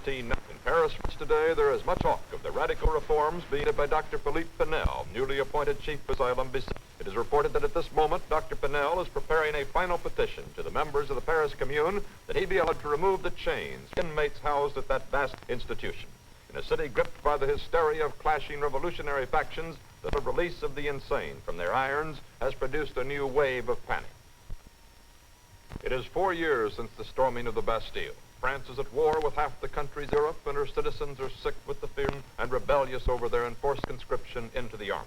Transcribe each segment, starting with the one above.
17. In Paris today, there is much talk of the radical reforms being led by Dr. Philippe Pinel, newly appointed chief of asylum. It is reported that at this moment, Dr. Pinel is preparing a final petition to the members of the Paris Commune that he be allowed to remove the chains inmates housed at that vast institution. In a city gripped by the hysteria of clashing revolutionary factions, the release of the insane from their irons has produced a new wave of panic. It is 4 years since the storming of the Bastille. France is at war with half the country's Europe, and her citizens are sick with the fear and rebellious over their enforced conscription into the army.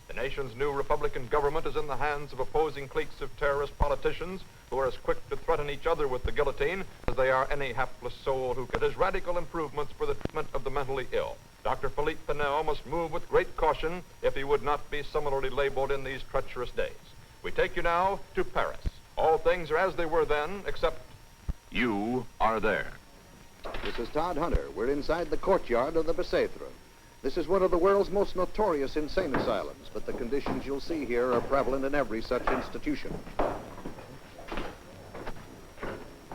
The nation's new Republican government is in the hands of opposing cliques of terrorist politicians who are as quick to threaten each other with the guillotine as they are any hapless soul who could. His radical improvements for the treatment of the mentally ill. Dr. Philippe Pinel must move with great caution if he would not be similarly labeled in these treacherous days. We take you now to Paris. All things are as they were then, except you are there. This is Todd Hunter. We're inside the courtyard of the Bicêtre. This is one of the world's most notorious insane asylums, but the conditions you'll see here are prevalent in every such institution.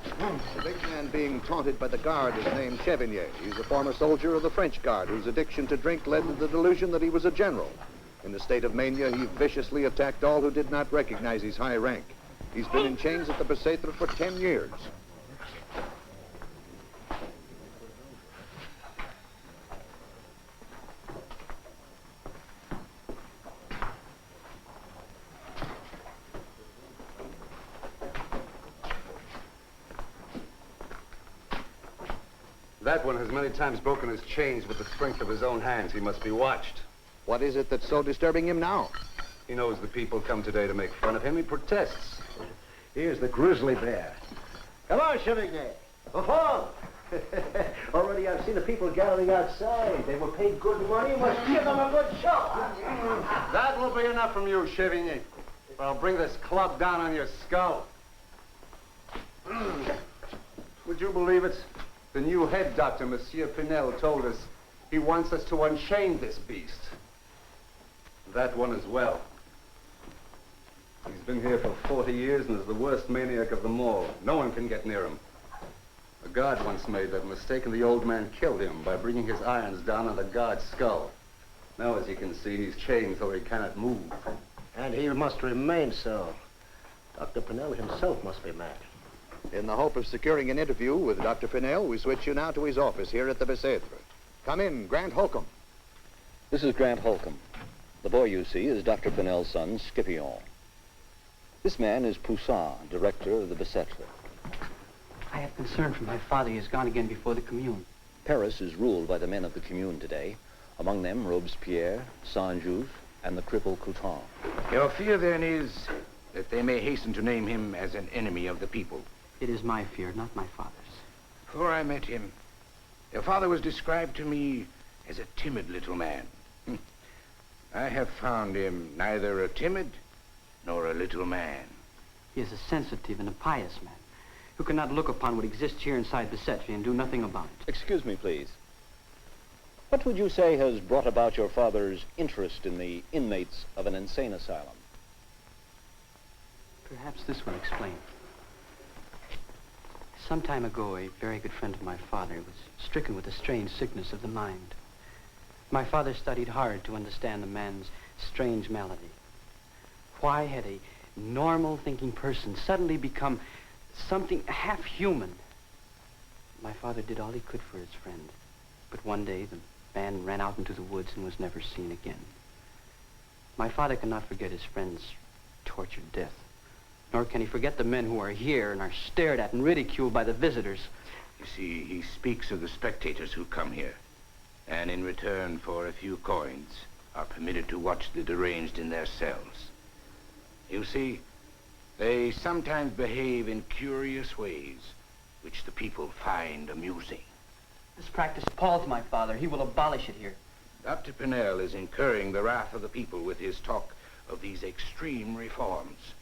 The big man being taunted by the guard is named Chevigny. He's a former soldier of the French Guard whose addiction to drink led to the delusion that he was a general. In the state of mania, he viciously attacked all who did not recognize his high rank. He's been in chains at the Bicêtre for 10 years. That one has many times broken his chains with the strength of his own hands. He must be watched. What is it that's so disturbing him now? He knows the people come today to make fun of him. He protests. Here's the grizzly bear. Come on, Chevigny. Before. Already I've seen the people gathering outside. They were paid good money. Must give them a good show. That will be enough from you, Chevigny. Or I'll bring this club down on your skull. Would you believe it? The new head doctor, Monsieur Pinel, told us he wants us to unchain this beast. That one as well. He's been here for 40 years and is the worst maniac of them all. No one can get near him. A guard once made that mistake and the old man killed him by bringing his irons down on the guard's skull. Now, as you can see, he's chained so he cannot move. And he must remain so. Dr. Pinel himself must be mad. In the hope of securing an interview with Dr. Pinel, we switch you now to his office here at the Bicêtre. Come in, Grant Holcomb. This is Grant Holcomb. The boy you see is Dr. Pinel's son, Scipion. This man is Poussin, director of the Bicêtre. I have concern for my father. He has gone again before the Commune. Paris is ruled by the men of the Commune today. Among them, Robespierre, Saint-Just, and the cripple Couton. Your fear, then, is that they may hasten to name him as an enemy of the people. It is my fear, not my father's. Before I met him, your father was described to me as a timid little man. I have found him neither a timid nor a little man. He is a sensitive and a pious man who cannot look upon what exists here inside Bicêtre and do nothing about it. Excuse me, please. What would you say has brought about your father's interest in the inmates of an insane asylum? Perhaps this will explain. Some time ago, a very good friend of my father was stricken with a strange sickness of the mind. My father studied hard to understand the man's strange malady. Why had a normal thinking person suddenly become something half human? My father did all he could for his friend, but one day the man ran out into the woods and was never seen again. My father cannot forget his friend's tortured death. Nor can he forget the men who are here and are stared at and ridiculed by the visitors. You see, he speaks of the spectators who come here, and in return for a few coins, are permitted to watch the deranged in their cells. You see, they sometimes behave in curious ways, which the people find amusing. This practice appalls my father. He will abolish it here. Dr. Pinel is incurring the wrath of the people with his talk of these extreme reforms.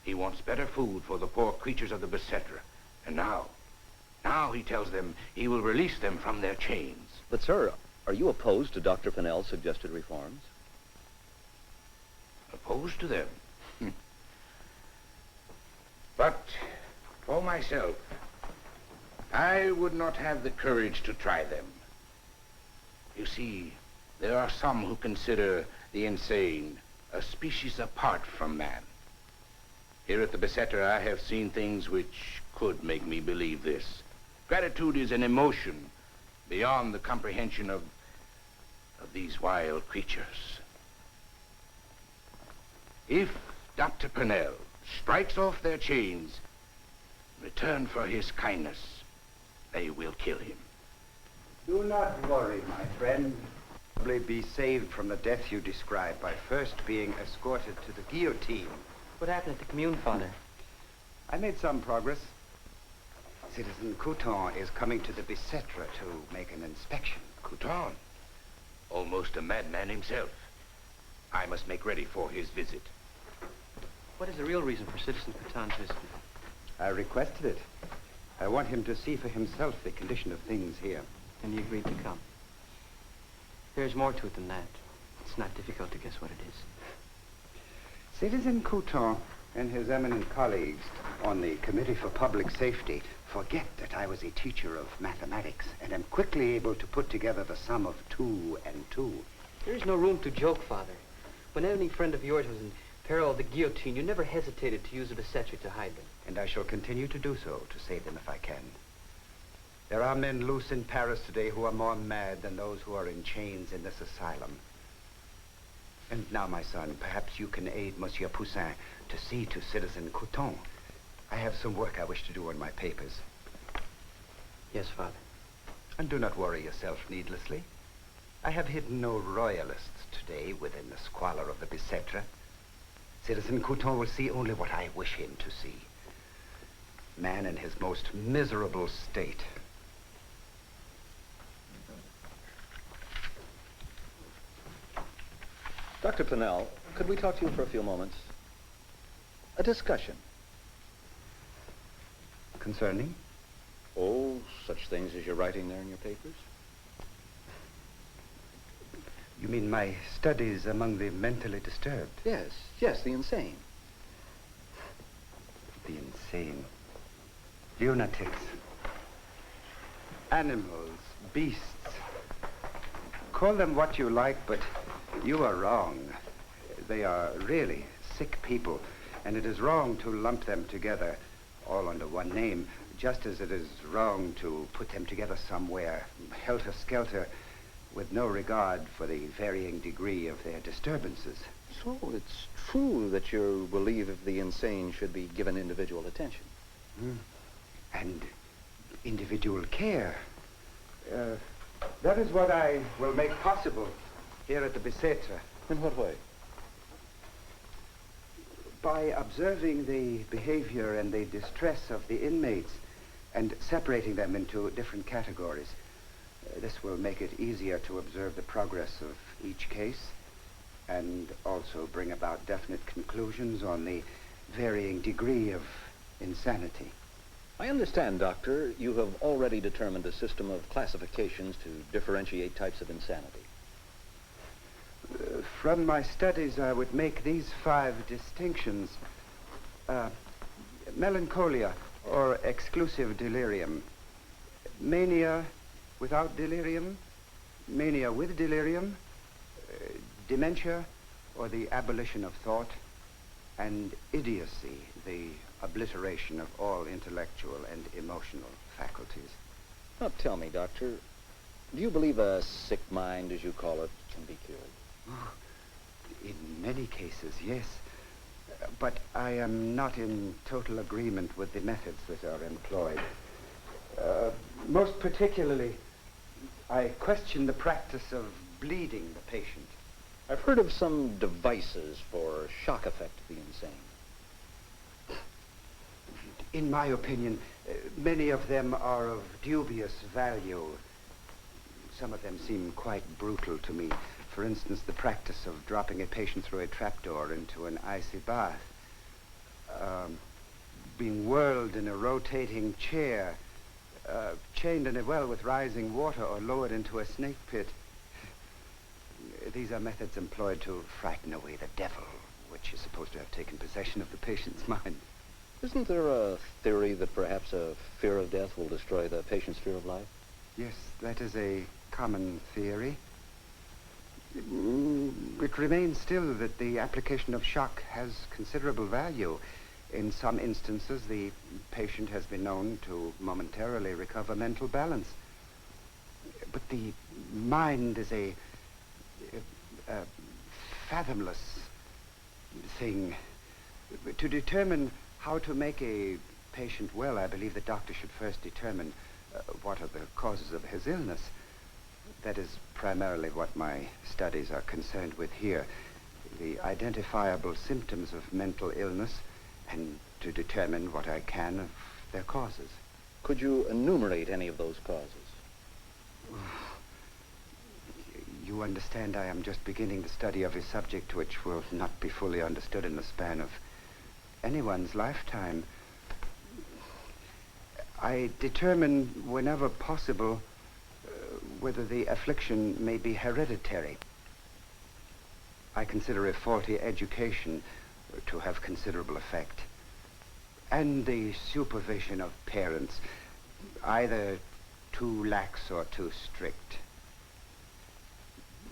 He wants better food for the poor creatures of the Bicêtre. And now he tells them he will release them from their chains. But, sir, are you opposed to Dr. Pinel's suggested reforms? Opposed to them? But for myself, I would not have the courage to try them. You see, there are some who consider the insane a species apart from man. Here at the Bicêtre, I have seen things which could make me believe this. Gratitude is an emotion beyond the comprehension of these wild creatures. If Dr. Pinel strikes off their chains, in return for his kindness, they will kill him. Do not worry, my friend. Probably be saved from the death you describe by first being escorted to the guillotine. What happened at the commune, Father? I made some progress. Citizen Couton is coming to the Bicêtre to make an inspection. Couton, almost a madman himself. I must make ready for his visit. What is the real reason for Citizen Couton's visit? I requested it. I want him to see for himself the condition of things here. And he agreed to come. There's more to it than that. It's not difficult to guess what it is. Citizen Couton and his eminent colleagues on the Committee for Public Safety forget that I was a teacher of mathematics and am quickly able to put together the sum of 2 and 2. There is no room to joke, Father. When any friend of yours was in peril of the guillotine, you never hesitated to use the Bicêtre to hide them. And I shall continue to do so, to save them if I can. There are men loose in Paris today who are more mad than those who are in chains in this asylum. And now, my son, perhaps you can aid Monsieur Poussin to see to Citizen Couton. I have some work I wish to do on my papers. Yes, Father. And do not worry yourself needlessly. I have hidden no royalists today within the squalor of the Bicêtre. Citizen Couton will see only what I wish him to see. Man in his most miserable state. Dr. Pinel, could we talk to you for a few moments? A discussion. Concerning? Oh, such things as you're writing there in your papers? You mean my studies among the mentally disturbed? Yes, the insane. The insane. Lunatics. Animals, beasts. Call them what you like, but you are wrong. They are really sick people, and it is wrong to lump them together all under one name, just as it is wrong to put them together somewhere, helter-skelter, with no regard for the varying degree of their disturbances. So it's true that you believe the insane should be given individual attention. And individual care. That is what I will make possible here at the Bicêtre. In what way? By observing the behavior and the distress of the inmates and separating them into different categories. This will make it easier to observe the progress of each case and also bring about definite conclusions on the varying degree of insanity. I understand, Doctor, you have already determined a system of classifications to differentiate types of insanity. From my studies, I would make these 5 distinctions. Melancholia, or exclusive delirium. Mania without delirium. Mania with delirium. Dementia, or the abolition of thought. And idiocy, the obliteration of all intellectual and emotional faculties. Now tell me, Doctor, do you believe a sick mind, as you call it, can be cured? Oh, in many cases, yes. But I am not in total agreement with the methods that are employed. Most particularly, I question the practice of bleeding the patient. I've heard of some devices for shock effect of the insane. In my opinion, many of them are of dubious value. Some of them seem quite brutal to me. For instance, the practice of dropping a patient through a trapdoor into an icy bath. Being whirled in a rotating chair. Chained in a well with rising water or lowered into a snake pit. These are methods employed to frighten away the devil, which is supposed to have taken possession of the patient's mind. Isn't there a theory that perhaps a fear of death will destroy the patient's fear of life? Yes, that is a common theory. It remains still that the application of shock has considerable value. In some instances, the patient has been known to momentarily recover mental balance. But the mind is a fathomless thing. To determine how to make a patient well, I believe the doctor should first determine what are the causes of his illness. That is primarily what my studies are concerned with here. The identifiable symptoms of mental illness, and to determine what I can of their causes. Could you enumerate any of those causes? You understand I am just beginning the study of a subject which will not be fully understood in the span of anyone's lifetime. I determine whenever possible whether the affliction may be hereditary. I consider a faulty education to have considerable effect, and the supervision of parents, either too lax or too strict.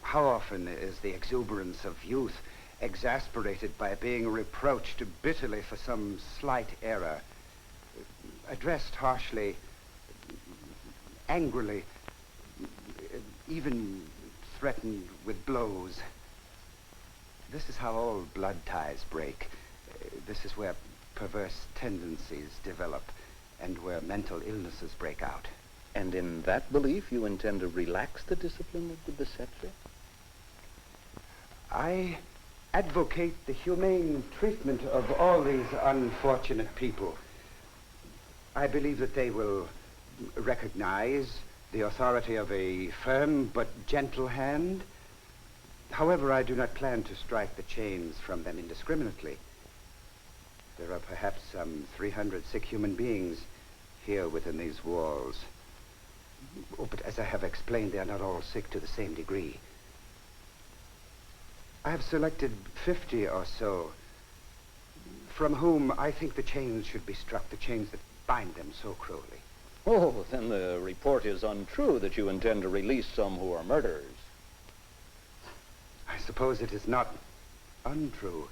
How often is the exuberance of youth exasperated by being reproached bitterly for some slight error, addressed harshly, angrily, even threatened with blows. This is how all blood ties break. This is where perverse tendencies develop and where mental illnesses break out. And in that belief, you intend to relax the discipline of the Bicêtre? I advocate the humane treatment of all these unfortunate people. I believe that they will recognize the authority of a firm but gentle hand. However, I do not plan to strike the chains from them indiscriminately. There are perhaps some 300 sick human beings here within these walls. Oh, but as I have explained, they are not all sick to the same degree. I have selected 50 or so from whom I think the chains should be struck, the chains that bind them so cruelly. Oh, then the report is untrue that you intend to release some who are murderers. I suppose it is not untrue.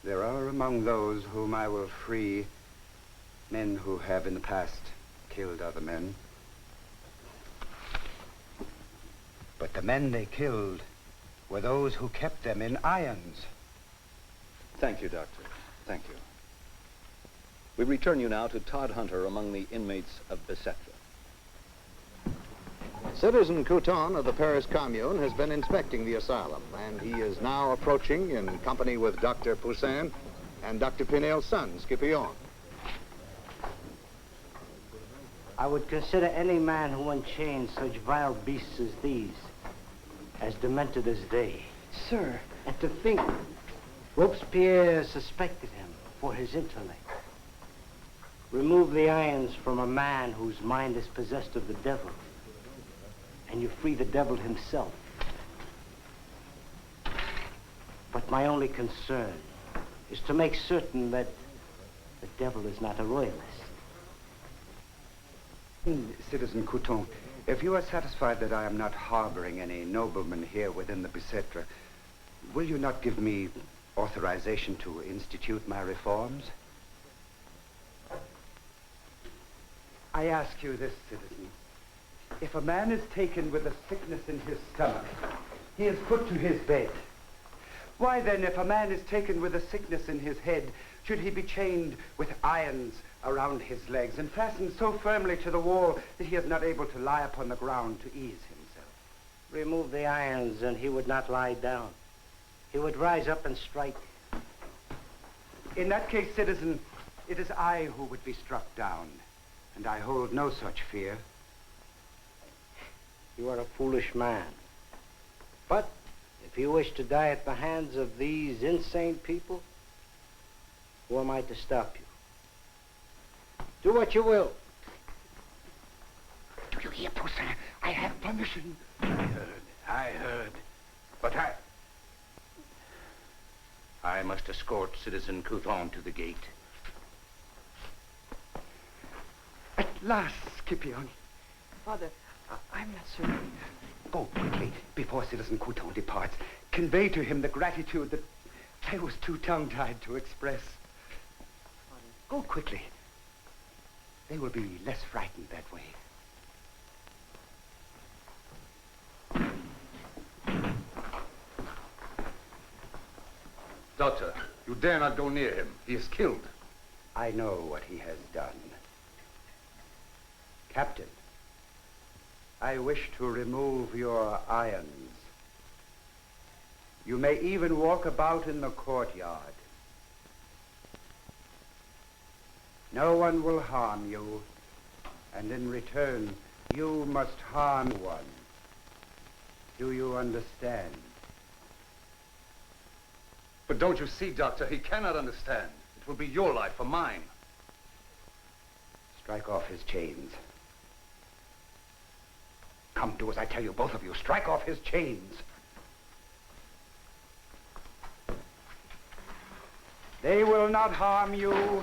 There are among those whom I will free men who have in the past killed other men. But the men they killed were those who kept them in irons. Thank you, Doctor. Thank you. We return you now to Todd Hunter among the inmates of Bicêtre. Citizen Couton of the Paris Commune has been inspecting the asylum, and he is now approaching in company with Dr. Poussin and Dr. Pinel's son, Scipion. I would consider any man who unchains such vile beasts as these as demented as they. Sir. And to think Robespierre suspected him for his intellect. Remove the irons from a man whose mind is possessed of the devil, and you free the devil himself. But my only concern is to make certain that the devil is not a royalist. Citizen Couton, if you are satisfied that I am not harboring any noblemen here within the Bicêtre, will you not give me authorization to institute my reforms? I ask you this, citizen. If a man is taken with a sickness in his stomach, he is put to his bed. Why then, if a man is taken with a sickness in his head, should he be chained with irons around his legs and fastened so firmly to the wall that he is not able to lie upon the ground to ease himself? Remove the irons and he would not lie down. He would rise up and strike. In that case, citizen, it is I who would be struck down, and I hold no such fear. You are a foolish man. But if you wish to die at the hands of these insane people, who am I to stop you? Do what you will. Do you hear, Poussin? I have permission. I heard. But I must escort Citizen Couton to the gate. last, Scipion. Father, I'm not certain. Go quickly, before Citizen Couton departs. Convey to him the gratitude that I was too tongue-tied to express. Go quickly. They will be less frightened that way. Doctor, you dare not go near him. He is killed. I know what he has done. Captain, I wish to remove your irons. You may even walk about in the courtyard. No one will harm you, and in return, you must harm one. Do you understand? But don't you see, Doctor, he cannot understand. It will be your life or mine. Strike off his chains. Come, do as I tell you, both of you. Strike off his chains. They will not harm you.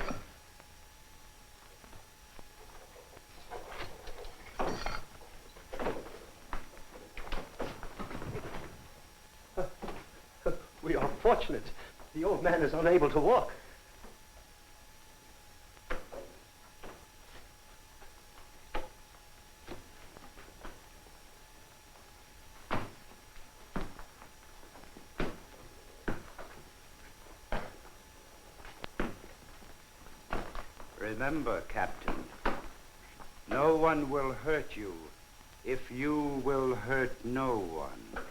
We are fortunate. The old man is unable to walk. Remember, Captain, no one will hurt you if you will hurt no one.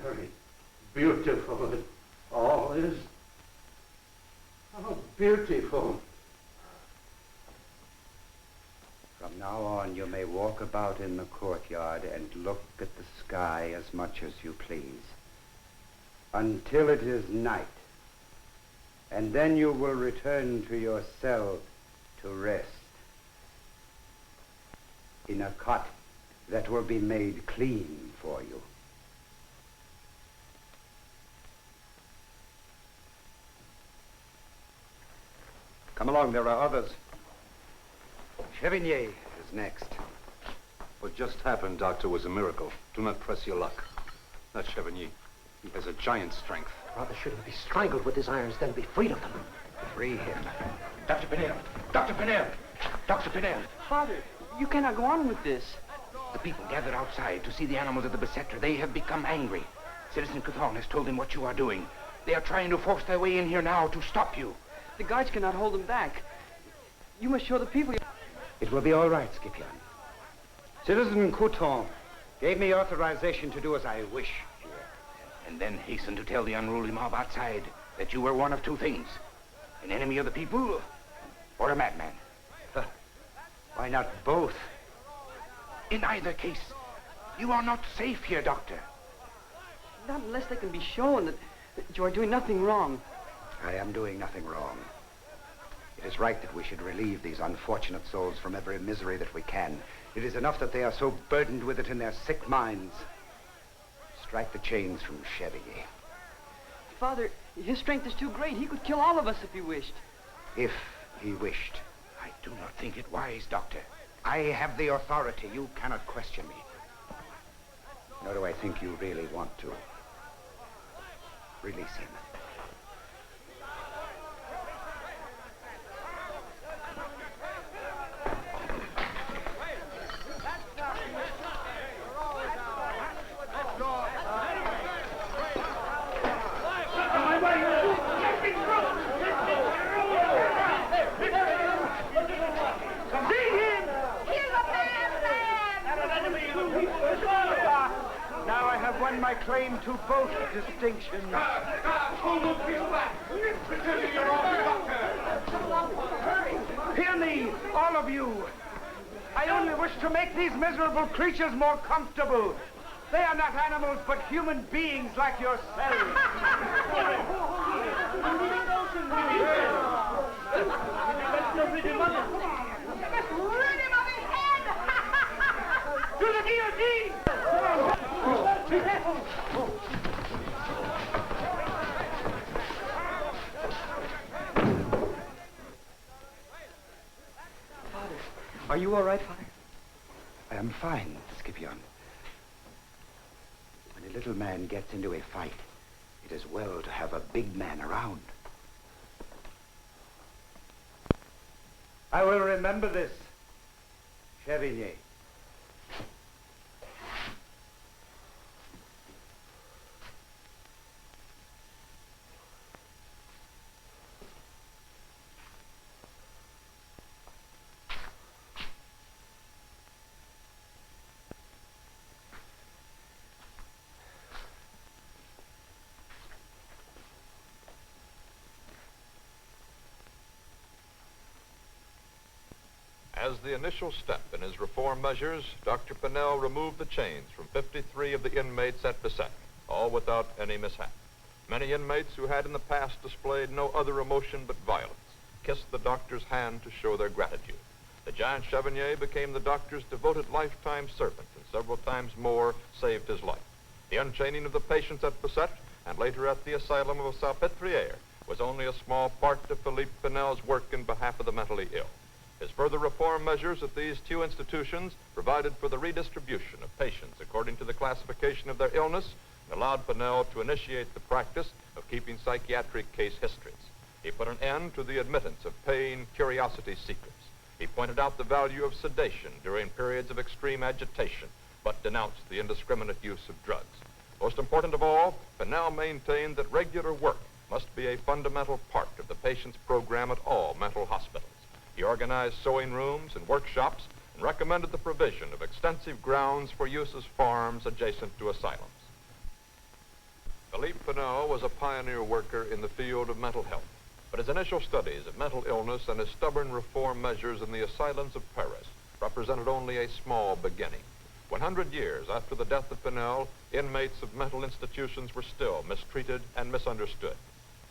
Very beautiful it all is. How beautiful. From now on, you may walk about in the courtyard and look at the sky as much as you please, until it is night. And then you will return to your cell to rest in a cot that will be made clean for you. Come along, there are others. Chevigny is next. What just happened, Doctor, was a miracle. Do not press your luck. Not Chevigny. He has a giant's strength. Rather should he be strangled with his irons than be freed of them. Free him. Dr. Pinel! Dr. Pinel! Dr. Pinel! Father, you cannot go on with this. The people gathered outside to see the animals of the besetter. They have become angry. Citizen Couton has told them what you are doing. They are trying to force their way in here now to stop you. The guards cannot hold them back. You must show the people. It will be all right, Scipion. Citizen Couton gave me authorization to do as I wish here. And then hasten to tell the unruly mob outside that you were one of two things. An enemy of the people or a madman. Why not both? In either case, you are not safe here, Doctor. Not unless they can be shown that you are doing nothing wrong. I am doing nothing wrong. It is right that we should relieve these unfortunate souls from every misery that we can. It is enough that they are so burdened with it in their sick minds. Strike the chains from Chevigny. Father, his strength is too great. He could kill all of us if he wished. If he wished. I do not think it wise, Doctor. I have the authority. You cannot question me. Nor do I think you really want to. Release him. claim to both distinctions. Hear me, all of you. I only wish to make these miserable creatures more comfortable. They are not animals, but human beings like yourselves. To the guillotine! Father, are you all right, Father? I am fine, Scipion. When a little man gets into a fight, it is well to have a big man around. I will remember this, Chevalier. As the initial step in his reform measures, Dr. Pinel removed the chains from 53 of the inmates at Ficha, all without any mishap. Many inmates who had in the past displayed no other emotion but violence kissed the doctor's hand to show their gratitude. The giant Chevalier became the doctor's devoted lifetime servant and several times more saved his life. The unchaining of the patients at Ficha and later at the asylum of Salpêtrière was only a small part of Philippe Pinel's work in behalf of the mentally ill. His further reform measures at these two institutions provided for the redistribution of patients according to the classification of their illness and allowed Pinel to initiate the practice of keeping psychiatric case histories. He put an end to the admittance of paying curiosity seekers. He pointed out the value of sedation during periods of extreme agitation, but denounced the indiscriminate use of drugs. Most important of all, Pinel maintained that regular work must be a fundamental part of the patient's program at all mental hospitals. He organized sewing rooms and workshops and recommended the provision of extensive grounds for use as farms adjacent to asylums. Philippe Pinel was a pioneer worker in the field of mental health, but his initial studies of mental illness and his stubborn reform measures in the asylums of Paris represented only a small beginning. 100 years after the death of Pinel, inmates of mental institutions were still mistreated and misunderstood.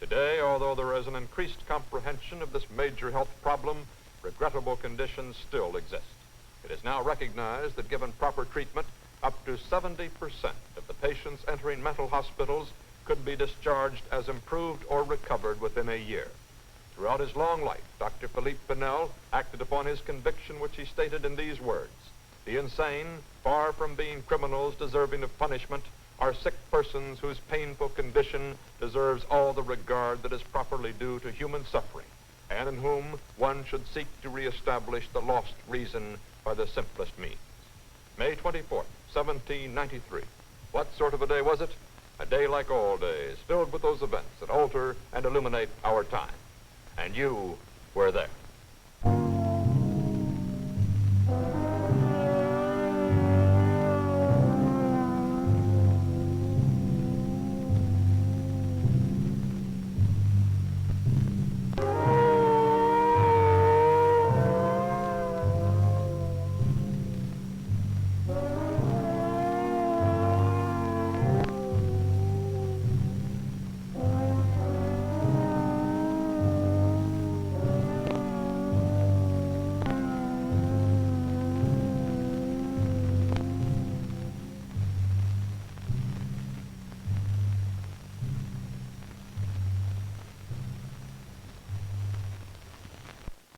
Today, although there is an increased comprehension of this major health problem, regrettable conditions still exist. It is now recognized that given proper treatment, up to 70% of the patients entering mental hospitals could be discharged as improved or recovered within a year. Throughout his long life, Dr. Philippe Pinel acted upon his conviction, which he stated in these words: "The insane, far from being criminals deserving of punishment, are sick persons whose painful condition deserves all the regard that is properly due to human suffering, and in whom one should seek to reestablish the lost reason by the simplest means." May 24th, 1793. What sort of a day was it? A day like all days, filled with those events that alter and illuminate our time. And you were there.